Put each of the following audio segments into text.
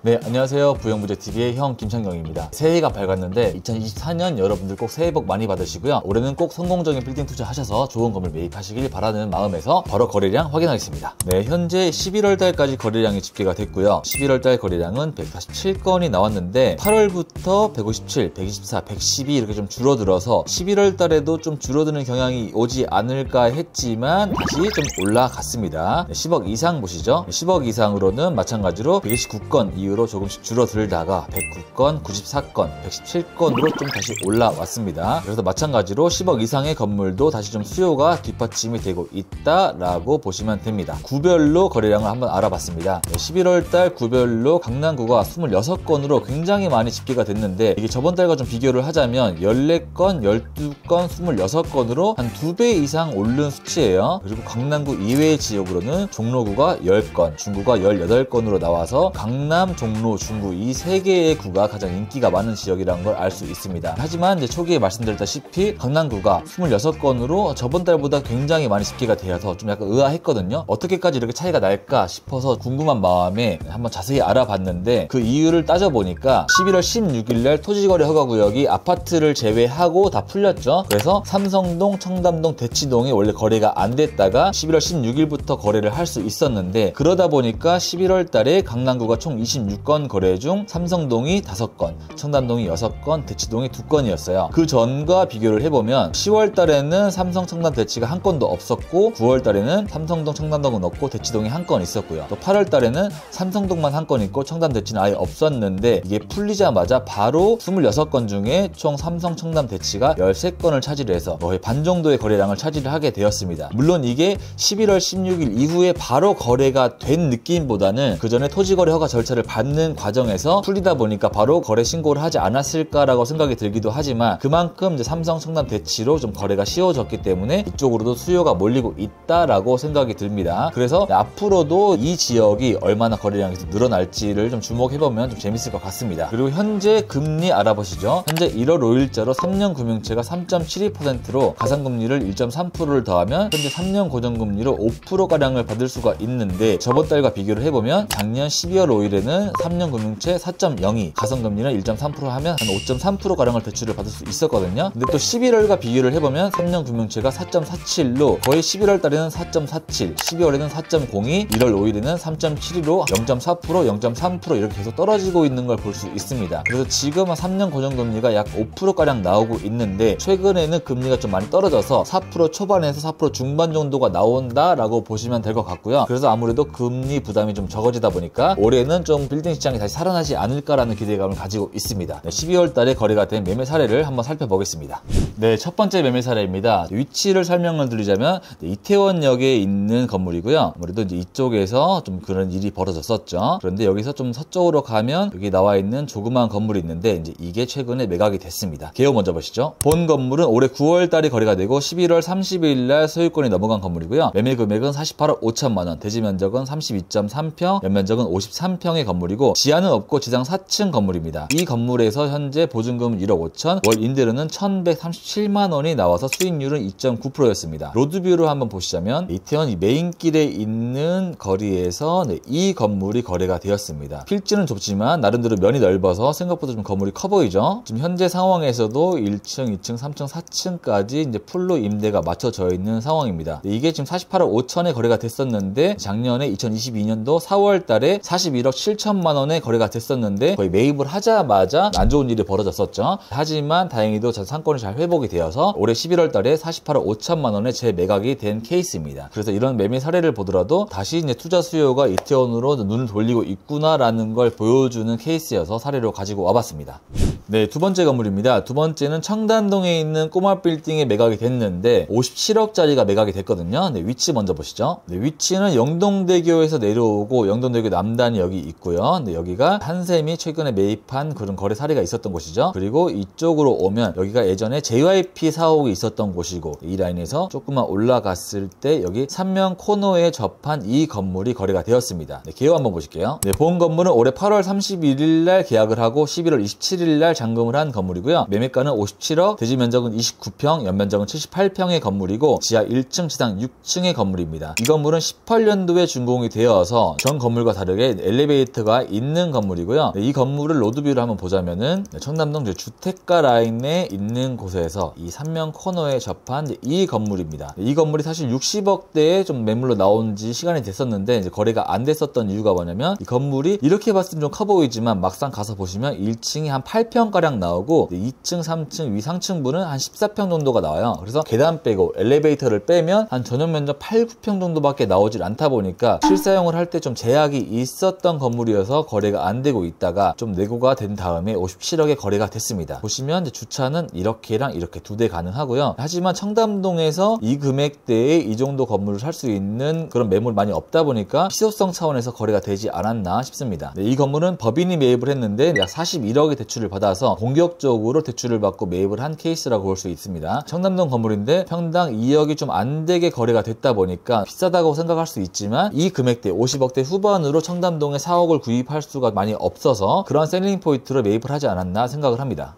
네, 안녕하세요. 부영부재TV의 형 김창경입니다. 새해가 밝았는데 2024년 여러분들 꼭 새해 복 많이 받으시고요. 올해는 꼭 성공적인 빌딩 투자하셔서 좋은 건물 매입하시길 바라는 마음에서 바로 거래량 확인하겠습니다. 네, 현재 11월 달까지 거래량이 집계가 됐고요. 11월 달 거래량은 147건이 나왔는데 8월부터 157, 124, 112 이렇게 좀 줄어들어서 11월 달에도 좀 줄어드는 경향이 오지 않을까 했지만 다시 좀 올라갔습니다. 10억 이상 보시죠. 10억 이상으로는 마찬가지로 129건 이후로 조금씩 줄어들다가 109건, 94건, 117건으로 좀 다시 올라왔습니다. 그래서 마찬가지로 10억 이상의 건물도 다시 좀 수요가 뒷받침이 되고 있다라고 보시면 됩니다. 구별로 거래량을 한번 알아봤습니다. 11월달 구별로 강남구가 26건으로 굉장히 많이 집계가 됐는데 이게 저번 달과 좀 비교를 하자면 14건, 12건, 26건으로 한 2배 이상 오른 수치예요. 그리고 강남구 이외의 지역으로는 종로구가 10건, 중구가 18건으로 나와서 강남, 종로, 중구 이 3개의 구가 가장 인기가 많은 지역이라는 걸 알 수 있습니다. 하지만 이제 초기에 말씀드렸다시피 강남구가 26건으로 저번 달보다 굉장히 많이 집계가 되어서 좀 약간 의아했거든요. 어떻게까지 이렇게 차이가 날까 싶어서 궁금한 마음에 한번 자세히 알아봤는데 그 이유를 따져보니까 11월 16일 날 토지거래 허가구역이 아파트를 제외하고 다 풀렸죠. 그래서 삼성동, 청담동, 대치동이 원래 거래가 안 됐다가 11월 16일부터 거래를 할 수 있었는데 그러다 보니까 11월 달에 강남구가 총 26건 거래 중 삼성동이 5건, 청담동이 6건, 대치동이 2건이었어요. 그 전과 비교를 해보면 10월 달에는 삼성, 청담, 대치가 한 건도 없었고 9월 달에는 삼성동, 청담동은 없고 대치동이 한 건 있었고요. 또 8월 달에는 삼성동만 한 건 있고 청담, 대치는 아예 없었는데 이게 풀리자마자 바로 26건 중에 총 삼성, 청담, 대치가 13건을 차지해서 거의 반 정도의 거래량을 차지를 하게 되었습니다. 물론 이게 11월 16일 이후에 바로 거래가 된 느낌보다는 그 전에 토지거래 허가 절차를 받는 과정에서 풀리다 보니까 바로 거래 신고를 하지 않았을까라고 생각이 들기도 하지만 그만큼 이제 삼성, 청담, 대치로 좀 거래가 쉬워졌기 때문에 이쪽으로도 수요가 몰리고 있다라고 생각이 듭니다. 그래서 앞으로도 이 지역이 얼마나 거래량이 늘어날지를 좀 주목해보면 좀 재밌을 것 같습니다. 그리고 현재 금리 알아보시죠. 현재 1월 5일자로 3년 금융채가 3.72%로 가상금리를 1.3%를 더하면 현재 3년 고정금리로 5%가량을 받을 수가 있는데 저번 달과 비교를 해보면 작년 12월 5일에는 3년 금융채 4.02, 가성금리는 1.3% 하면 한 5.3%가량을 대출을 받을 수 있었거든요. 근데 또 11월과 비교를 해보면 3년 금융채가 4.47로 거의 11월 달에는 4.47, 12월에는 4.02, 1월 5일에는 3.72로 0.4%, 0.3% 이렇게 계속 떨어지고 있는 걸 볼 수 있습니다. 그래서 지금은 3년 고정금리가 약 5%가량 나오고 있는데 최근에는 금리가 좀 많이 떨어져서 4% 초반에서 4% 중반 정도가 나온다라고 보시면 될 것 같고요. 그래서 아무래도 금리 부담이 좀 적어지다 보니까 올해는 좀 빌딩 시장이 다시 살아나지 않을까라는 기대감을 가지고 있습니다. 12월 달에 거래가 된 매매 사례를 한번 살펴보겠습니다. 네, 첫 번째 매매 사례입니다. 위치를 설명을 드리자면 이태원역에 있는 건물이고요. 아무래도 이제 이쪽에서 좀 그런 일이 벌어졌었죠. 그런데 여기서 좀 서쪽으로 가면 여기 나와 있는 조그마한 건물이 있는데 이제 이게 최근에 매각이 됐습니다. 개요 먼저 보시죠. 본 건물은 올해 9월 달에 거래가 되고 11월 30일 날 소유권이 넘어간 건물이고요. 매매 금액은 48억 5천만 원, 대지 면적은 32.3평, 연면적은 53평의 건물이고 지하는 없고 지상 4층 건물입니다. 이 건물에서 현재 보증금은 1억 5천, 월 임대료는 1,137만 원이 나와서 수익률은 2.9%였습니다. 로드뷰로 한번 보시자면 이태원 이 메인길에 있는 거리에서 이 건물이 거래가 되었습니다. 필지는 좁지만 나름대로 면이 넓어서 생각보다 좀 건물이 커 보이죠. 지금 현재 상황에서도 1층, 2층, 3층, 4층까지 이제 풀로 임대가 맞춰져 있는 상황입니다. 이게 지금 48억 5천에 거래가 됐었는데 작년에 2022년도 4월 달에 41억 7천만 원에 거래가 됐었는데 거의 매입을 하자마자 안 좋은 일이 벌어졌었죠. 하지만 다행히도 상권이 잘 회복이 되어서 올해 11월 달에 48억 5천만 원에 재매각이 된 케이스입니다. 그래서 이런 매매 사례를 보더라도 다시 이제 투자 수요가 이태원으로 눈을 돌리고 있구나라는 걸 보여주는 케이스여서 사례로 가지고 와봤습니다. 네, 두 번째 건물입니다. 두 번째는 청담동에 있는 꼬마 빌딩에 매각이 됐는데 57억짜리가 매각이 됐거든요. 네, 위치 먼저 보시죠. 네, 위치는 영동대교에서 내려오고 영동대교 남단이 여기 있고요. 네, 여기가 한샘이 최근에 매입한 그런 거래 사례가 있었던 곳이죠. 그리고 이쪽으로 오면 여기가 예전에 JYP 사옥이 있었던 곳이고 이 라인에서 조금만 올라갔을 때 여기 삼면 코너에 접한 이 건물이 거래가 되었습니다. 네, 개요 한번 보실게요. 네, 본 건물은 올해 8월 31일 날 계약을 하고 11월 27일 날 잔금을 한 건물이고요. 매매가는 57억, 대지 면적은 29평, 연면적은 78평의 건물이고 지하 1층, 지상 6층의 건물입니다. 이 건물은 18년도에 준공이 되어서 전 건물과 다르게 엘리베이터가 있는 건물이고요. 이 건물을 로드뷰를 한번 보자면은 청담동 주택가 라인에 있는 곳에서 이 삼면 코너에 접한 이 건물입니다. 이 건물이 사실 60억대에 좀 매물로 나온 지 시간이 됐었는데 이제 거래가 안 됐었던 이유가 뭐냐면 이 건물이 이렇게 봤을 때 좀 커 보이지만 막상 가서 보시면 1층이 한 8평가량 나오고 2층, 3층, 위상층부는 한 14평 정도가 나와요. 그래서 계단 빼고 엘리베이터를 빼면 한 전용 면적 8, 9평 정도밖에 나오질 않다 보니까 실사용을 할 때 좀 제약이 있었던 건물이어서 거래가 안 되고 있다가 좀 내고가 된 다음에 57억에 거래가 됐습니다. 보시면 이제 주차는 이렇게랑 이렇게 두 대 가능하고요. 하지만 청담동에서 이 금액대에 이 정도 건물을 살 수 있는 그런 매물 많이 없다 보니까 희소성 차원에서 거래가 되지 않았나 싶습니다. 이 건물은 법인이 매입을 했는데 약 41억의 대출을 받아서 공격적으로 대출을 받고 매입을 한 케이스라고 볼 수 있습니다. 청담동 건물인데 평당 2억이 좀 안 되게 거래가 됐다 보니까 비싸다고 생각할 수 있지만 이 금액대 50억대 후반으로 청담동에 4억을 구입할 수가 많이 없어서 그런 셀링 포인트로 매입을 하지 않았나 생각을 합니다.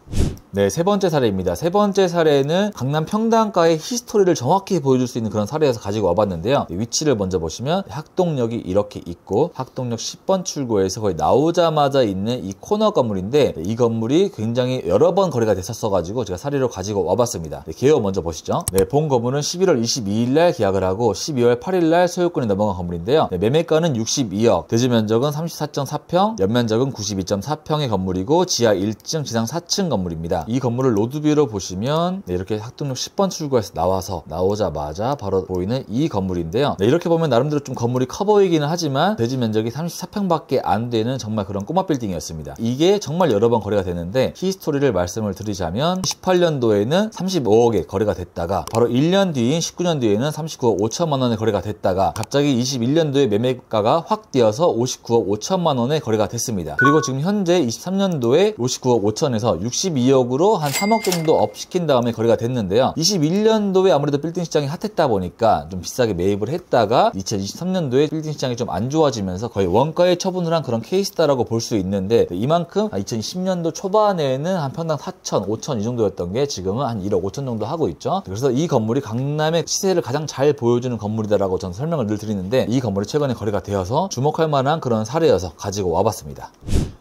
네, 세 번째 사례입니다. 세 번째 사례는 강남 평당가의 히스토리를 정확히 보여줄 수 있는 그런 사례에서 가지고 와봤는데요. 위치를 먼저 보시면 학동역이 이렇게 있고 학동역 10번 출구에서 거의 나오자마자 있는 이 코너 건물인데 이 건물이 굉장히 여러 번 거래가 됐었어가지고 제가 사례로 가지고 와봤습니다. 네, 개요 먼저 보시죠. 네, 본 건물은 11월 22일날 계약을 하고 12월 8일날 소유권이 넘어간 건물인데요. 네, 매매가는 62억, 대지 면적은 34.4평, 연면적은 92.4평의 건물이고 지하 1층, 지상 4층 건물입니다. 이 건물을 로드뷰로 보시면 네, 이렇게 학동역 10번 출구에서 나오자마자 바로 보이는 이 건물인데요. 네, 이렇게 보면 나름대로 좀 건물이 커 보이기는 하지만 대지 면적이 34평밖에 안 되는 정말 그런 꼬마 빌딩이었습니다. 이게 정말 여러 번 거래가 됐는데 히스토리를 말씀을 드리자면 18년도에는 35억에 거래가 됐다가 바로 1년 뒤인 19년 뒤에는 39억 5천만 원에 거래가 됐다가 갑자기 21년도에 매매가가 확 뛰어서 59억 5천만 원에 거래가 됐습니다. 그리고 지금 현재 23년도에 59억 5천에서 62억으로 한 3억 정도 업 시킨 다음에 거래가 됐는데요. 21년도에 아무래도 빌딩 시장이 핫했다 보니까 좀 비싸게 매입을 했다가 2023년도에 빌딩 시장이 좀 안 좋아지면서 거의 원가에 처분을 한 그런 케이스다라고 볼 수 있는데 이만큼 2010년도 초반에는 한 평당 4천, 5천 이 정도였던 게 지금은 한 1억 5천 정도 하고 있죠. 그래서 이 건물이 강남의 시세를 가장 잘 보여주는 건물이다라고 저는 설명을 늘 드리는데 이 건물이 최근에 거래가 되어서 주목할 만한 그런 사례여서 가지고 와봤습니다.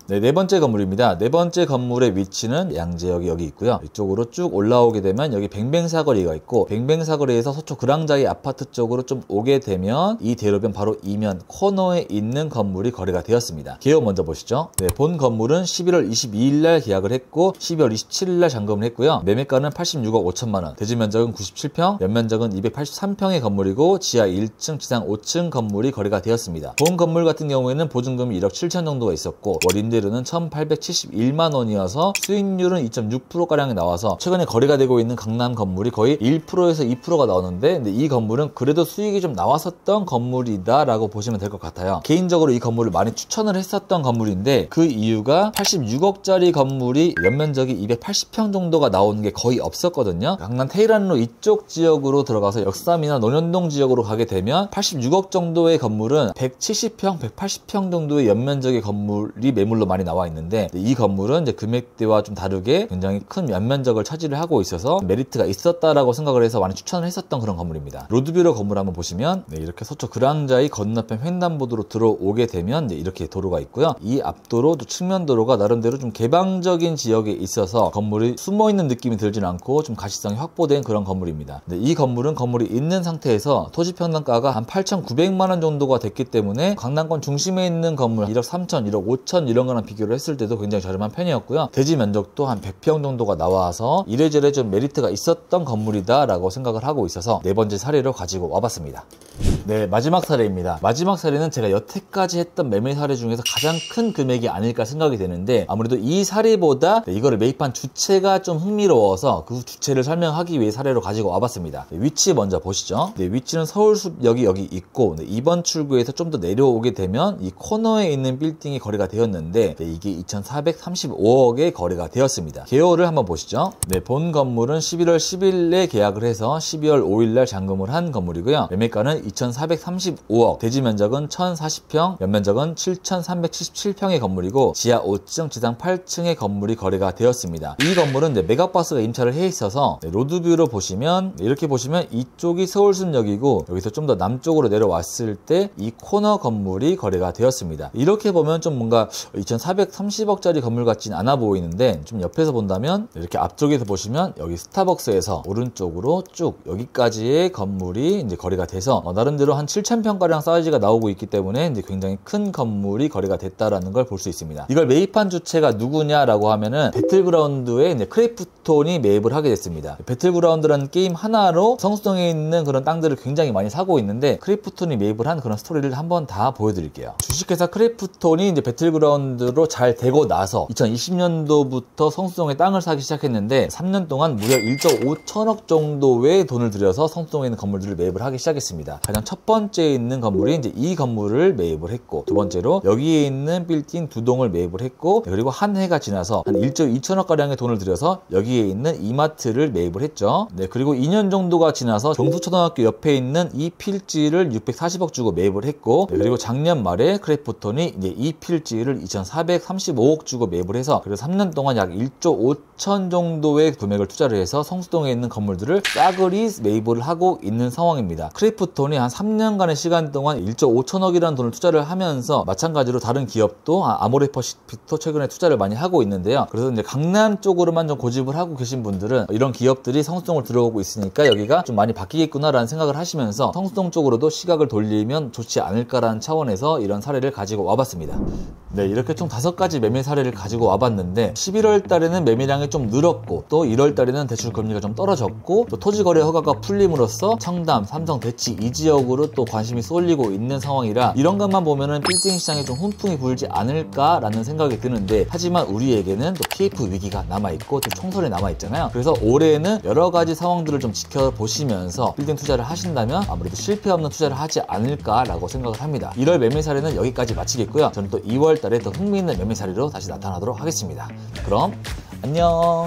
네, 네 번째 건물입니다. 네 번째 건물의 위치는 양재역이 여기 있고요. 이쪽으로 쭉 올라오게 되면 여기 뱅뱅사거리가 있고 뱅뱅사거리에서 서초 그랑자이 아파트 쪽으로 좀 오게 되면 이 대로변 바로 이면 코너에 있는 건물이 거래가 되었습니다. 개요 먼저 보시죠. 네, 본 건물은 11월 22일날 계약을 했고 12월 27일날 잔금을 했고요. 매매가는 86억 5천만 원, 대지 면적은 97평, 연면적은 283평의 건물이고 지하 1층, 지상 5층 건물이 거래가 되었습니다. 본 건물 같은 경우에는 보증금이 1억 7천 정도가 있었고 월임대료는 1,871만 원이어서 수익률은 2.6%가량이 나와서 최근에 거래가 되고 있는 강남 건물이 거의 1%에서 2%가 나오는데 근데 이 건물은 그래도 수익이 좀 나왔었던 건물이다 라고 보시면 될 것 같아요. 개인적으로 이 건물을 많이 추천을 했었던 건물인데 그 이유가 86억짜리 건물이 연면적이 280평 정도가 나오는 게 거의 없었거든요. 강남 테일한로 이쪽 지역으로 들어가서 역삼이나 논현동 지역으로 가게 되면 86억 정도의 건물은 170평, 180평 정도의 연면적의 건물이 매물로 많이 나와 있는데 이 건물은 이제 금액대와 좀 다르게 굉장히 큰 연면적을 차지를 하고 있어서 메리트가 있었다라고 생각을 해서 많이 추천을 했었던 그런 건물입니다. 로드뷰로 건물 한번 보시면 네, 이렇게 서초 그랑자이 건너편 횡단보도로 들어오게 되면 네, 이렇게 도로가 있고요. 이 앞도로 또 측면도로가 나름대로 좀 개방적인 지역에 있어서 건물이 숨어있는 느낌이 들진 않고 좀 가시성이 확보된 그런 건물입니다. 네, 이 건물은 건물이 있는 상태에서 토지 평당가가 한 8,900만 원 정도가 됐기 때문에 강남권 중심에 있는 건물 1억 3천, 1억 5천 이런 거랑 비교를 했을 때도 굉장히 저렴한 편이었고요. 대지 면적도 한 100평 정도가 나와서 이래저래 좀 메리트가 있었던 건물이다 라고 생각을 하고 있어서 네 번째 사례로 가지고 와봤습니다. 네, 마지막 사례입니다. 마지막 사례는 제가 여태까지 했던 매매 사례 중에서 가장 큰 금액이 아닐까 생각이 되는데 아무래도 이 사례보다 이거를 매입한 주체가 좀 흥미로워서 그 주체를 설명하기 위해 사례로 가지고 와봤습니다. 네, 위치 먼저 보시죠. 네, 위치는 서울숲역이 여기 있고 네, 2번 출구에서 좀 더 내려오게 되면 이 코너에 있는 빌딩이 거래가 되었는데 있는데 이게 2,435억에 거래가 되었습니다. 개요를 한번 보시죠. 본 건물은 11월 10일에 계약을 해서 12월 5일날 잔금을 한 건물이고요. 매매가는 2,435억, 대지 면적은 1,040평, 연면적은 7,377평의 건물이고 지하 5층, 지상 8층의 건물이 거래가 되었습니다. 이 건물은 메가버스가 임차를 해 있어서 로드뷰로 보시면 이렇게 보시면 이쪽이 서울숲역이고 여기서 좀 더 남쪽으로 내려왔을 때 이 코너 건물이 거래가 되었습니다. 이렇게 보면 좀 뭔가 2,430억짜리 건물 같진 않아 보이는데 좀 옆에서 본다면 이렇게 앞쪽에서 보시면 여기 스타벅스에서 오른쪽으로 쭉 여기까지의 건물이 이제 거래가 돼서 나름대로 한 7,000평가량 사이즈가 나오고 있기 때문에 이제 굉장히 큰 건물이 거래가 됐다라는 걸 볼 수 있습니다. 이걸 매입한 주체가 누구냐라고 하면은 배틀그라운드에 이제 크래프톤이 매입을 하게 됐습니다. 배틀그라운드라는 게임 하나로 성수동에 있는 그런 땅들을 굉장히 많이 사고 있는데 크래프톤이 매입을 한 그런 스토리를 한번 다 보여드릴게요. 주식회사 크래프톤이 이제 배틀그라운드로 잘 되고 나서 2020년도부터 성수동에 땅을 사기 시작했는데 3년 동안 무려 1조 5천억 정도의 돈을 들여서 성수동에 있는 건물들을 매입을 하기 시작했습니다. 가장 첫 번째에 있는 건물이 이제 이 건물을 매입을 했고, 두 번째로 여기에 있는 빌딩 2동을 매입을 했고, 그리고 한 해가 지나서 한 1조 2천억 가량의 돈을 들여서 여기에 있는 이마트를 매입을 했죠. 그리고 2년 정도가 지나서 경수초등학교 옆에 있는 이 필지를 640억 주고 매입을 했고, 그리고 작년 말에 크래프톤이 이제 이 필지를 2,435억 주고 매입을 해서 그래서 3년 동안 약 1조 5천 정도의 금액을 투자를 해서 성수동에 있는 건물들을 싸그리 매입을 하고 있는 상황입니다. 크래프톤이 한 3년간의 시간 동안 1조 5천억이라는 돈을 투자를 하면서 마찬가지로 다른 기업도 아모레퍼시픽도 최근에 투자를 많이 하고 있는데요. 그래서 이제 강남 쪽으로만 좀 고집을 하고 계신 분들은 이런 기업들이 성수동을 들어오고 있으니까 여기가 좀 많이 바뀌겠구나라는 생각을 하시면서 성수동 쪽으로도 시각을 돌리면 좋지 않을까라는 차원에서 이런 사례를 가지고 와봤습니다. 이렇게 총 5가지 매매 사례를 가지고 와봤는데 11월 달에는 매매량이 좀 늘었고 또 1월 달에는 대출 금리가 좀 떨어졌고 또 토지거래 허가가 풀림으로써 청담, 삼성, 대치 이 지역으로 또 관심이 쏠리고 있는 상황이라 이런 것만 보면은 빌딩 시장에 좀 훈풍이 불지 않을까라는 생각이 드는데, 하지만 우리에게는 또 PF 위기가 남아있고 또 총선이 남아있잖아요. 그래서 올해는 여러 가지 상황들을 좀 지켜보시면서 빌딩 투자를 하신다면 아무래도 실패 없는 투자를 하지 않을까라고 생각을 합니다. 1월 매매 사례는 여기까지 마치겠고요. 저는 또 2월 달에 더 흥미있는 매매 사례로 다시 나타나도록 하겠습니다. 그럼 안녕.